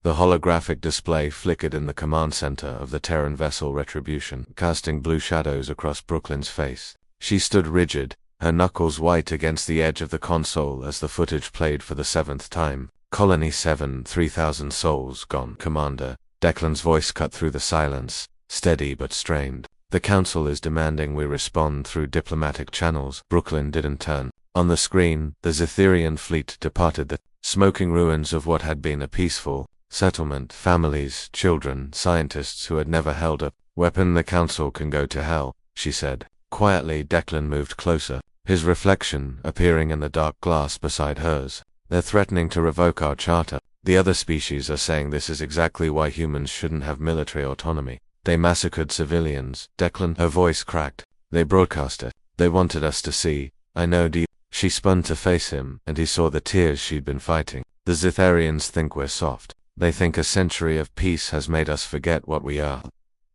The holographic display flickered in the command center of the Terran vessel Retribution, casting blue shadows across Brooklyn's face. She stood rigid, her knuckles white against the edge of the console as the footage played for the 7th time. Colony 7, 3,000 souls gone, Commander. Declan's voice cut through the silence, steady but strained. The Council is demanding we respond through diplomatic channels. Brooklyn didn't turn. On the screen, the Zetherian fleet departed the smoking ruins of what had been a peaceful settlement. Families, children, scientists who had never held a weapon. The Council can go to hell, she said. Quietly, Declan moved closer, his reflection appearing in the dark glass beside hers. They're threatening to revoke our charter. The other species are saying this is exactly why humans shouldn't have military autonomy. They massacred civilians. Declan, her voice cracked. They broadcast it. They wanted us to see. I know deep. She spun to face him, and he saw the tears she'd been fighting. The Zetherians think we're soft. They think a century of peace has made us forget what we are.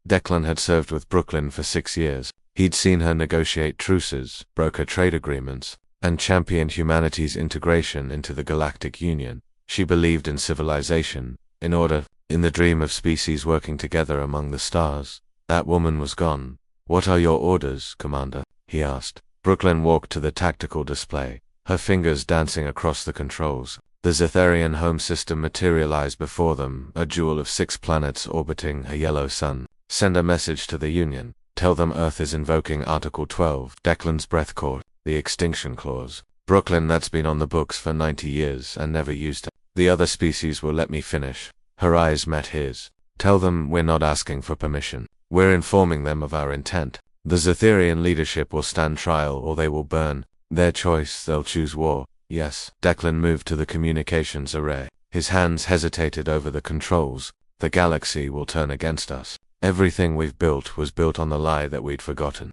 Declan had served with Brooklyn for 6 years. He'd seen her negotiate truces, broker trade agreements, and championed humanity's integration into the Galactic Union. She believed in civilization, in order, in the dream of species working together among the stars. That woman was gone. What are your orders, Commander? He asked. Brooklyn walked to the tactical display, her fingers dancing across the controls. The Zetherian home system materialized before them, a jewel of 6 planets orbiting a yellow sun. Send a message to the Union. Tell them Earth is invoking Article 12. Declan's breath caught. The extinction clause. Brooklyn, that's been on the books for 90 years and never used it. The other species will let me finish. Her eyes met his. Tell them we're not asking for permission. We're informing them of our intent. The Zetherian leadership will stand trial or they will burn. Their choice, they'll choose war. Yes. Declan moved to the communications array. His hands hesitated over the controls. The galaxy will turn against us. Everything we've built was built on the lie that we'd forgotten.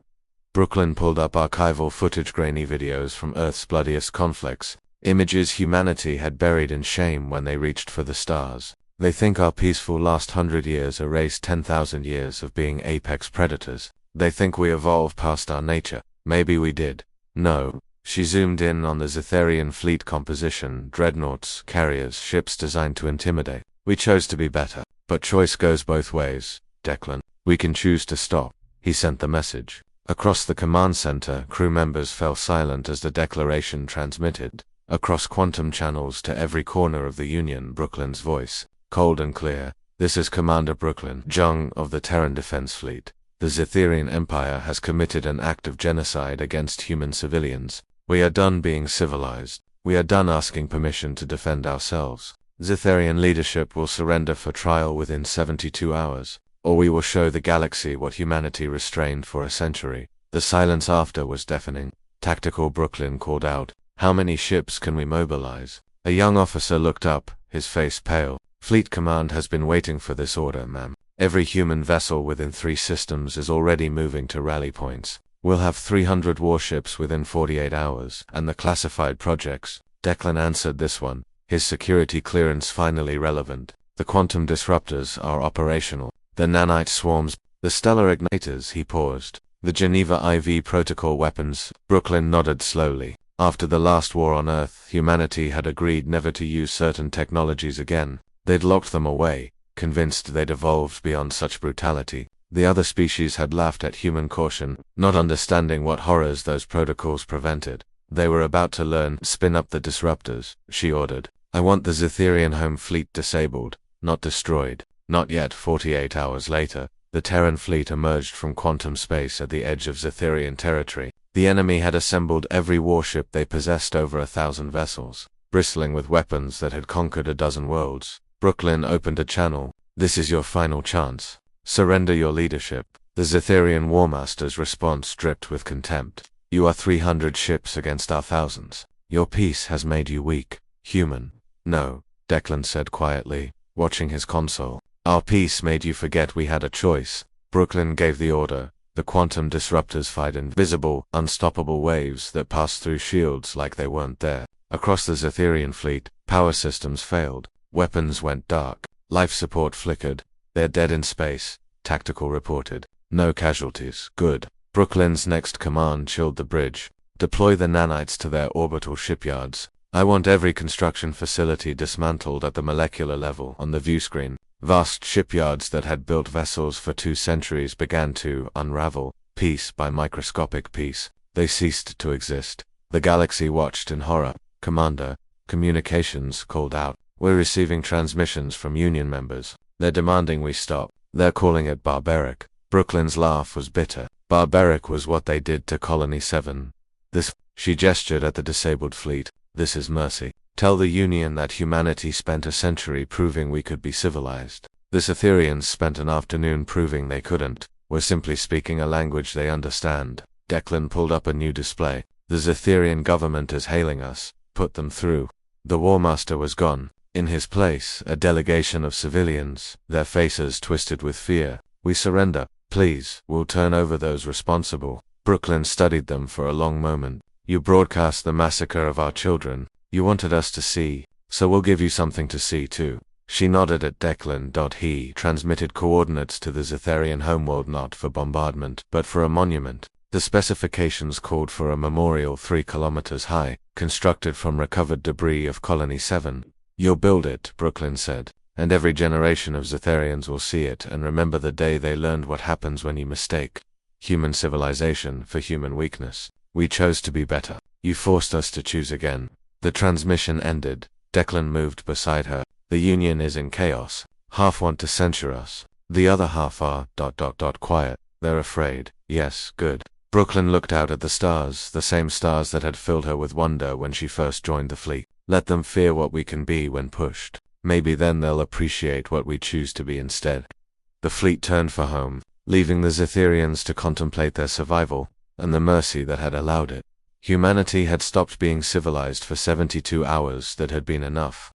Brooklyn pulled up archival footage, grainy videos from Earth's bloodiest conflicts, images humanity had buried in shame when they reached for the stars. They think our peaceful last 100 years erased 10,000 years of being apex predators. They think we evolved past our nature. Maybe we did. No. She zoomed in on the Zetherian fleet composition, dreadnoughts, carriers, ships designed to intimidate. We chose to be better. But choice goes both ways, Declan. We can choose to stop. He sent the message. Across the command center, crew members fell silent as the declaration transmitted. Across quantum channels to every corner of the Union, Brooklyn's voice, cold and clear. This is Commander Brooklyn Jung of the Terran Defense Fleet. The Zetherian Empire has committed an act of genocide against human civilians. We are done being civilized. We are done asking permission to defend ourselves. Zetherian leadership will surrender for trial within 72 hours, or we will show the galaxy what humanity restrained for a century. The silence after was deafening. Tactical Brooklyn called out, "How many ships can we mobilize?" A young officer looked up, his face pale. "Fleet Command has been waiting for this order, ma'am. Every human vessel within 3 systems is already moving to rally points. We'll have 300 warships within 48 hours, and the classified projects." Declan answered this one, his security clearance finally relevant. The quantum disruptors are operational. The nanite swarms, the stellar igniters. He paused. The Geneva IV protocol weapons. Brooklyn nodded slowly. After the last war on Earth, humanity had agreed never to use certain technologies again. They'd locked them away, convinced they'd evolved beyond such brutality. The other species had laughed at human caution, not understanding what horrors those protocols prevented. They were about to learn. "Spin up the disruptors," she ordered. "I want the Zetherian home fleet disabled, not destroyed." Not yet. 48 hours later, the Terran fleet emerged from quantum space at the edge of Zetherian territory. The enemy had assembled every warship they possessed, over 1,000 vessels, bristling with weapons that had conquered a dozen worlds. Brooklyn opened a channel. "This is your final chance. Surrender your leadership." The Zetherian War Master's response dripped with contempt. "You are 300 ships against our thousands. Your peace has made you weak, human." "No," Declan said quietly, watching his console. "Our peace made you forget we had a choice." Brooklyn gave the order. The quantum disruptors fired invisible, unstoppable waves that passed through shields like they weren't there. Across the Zetherian fleet, power systems failed. Weapons went dark. Life support flickered. "They're dead in space," Tactical reported. "No casualties. Good." Brooklyn's next command chilled the bridge. "Deploy the nanites to their orbital shipyards. I want every construction facility dismantled at the molecular level on the viewscreen. Vast shipyards that had built vessels for 2 centuries began to unravel, piece by microscopic piece. They ceased to exist. The galaxy watched in horror. Commander, communications called out. We're receiving transmissions from Union members. They're demanding we stop. They're calling it barbaric. Brooklyn's laugh was bitter. Barbaric was what they did to Colony 7. She gestured at the disabled fleet. This is mercy. Tell the Union that humanity spent a century proving we could be civilized. The Cytherians spent an afternoon proving they couldn't. We're simply speaking a language they understand. Declan pulled up a new display. The Cytherian government is hailing us. Put them through. The War Master was gone. In his place, a delegation of civilians, their faces twisted with fear. We surrender. Please, we'll turn over those responsible. Brooklyn studied them for a long moment. You broadcast the massacre of our children. You wanted us to see, so we'll give you something to see too. She nodded at Declan. He transmitted coordinates to the Cytherian homeworld not for bombardment, but for a monument. The specifications called for a memorial 3 kilometers high, constructed from recovered debris of Colony 7. You'll build it, Brooklyn said, and every generation of Cytherians will see it and remember the day they learned what happens when you mistake human civilization for human weakness. We chose to be better. You forced us to choose again. The transmission ended. Declan moved beside her. The Union is in chaos. Half want to censure us. The other half are ... quiet. They're afraid. Yes, good. Brooklyn looked out at the stars, the same stars that had filled her with wonder when she first joined the fleet. Let them fear what we can be when pushed. Maybe then they'll appreciate what we choose to be instead. The fleet turned for home, leaving the Cytherians to contemplate their survival, and the mercy that had allowed it. Humanity had stopped being civilized for 72 hours. That had been enough.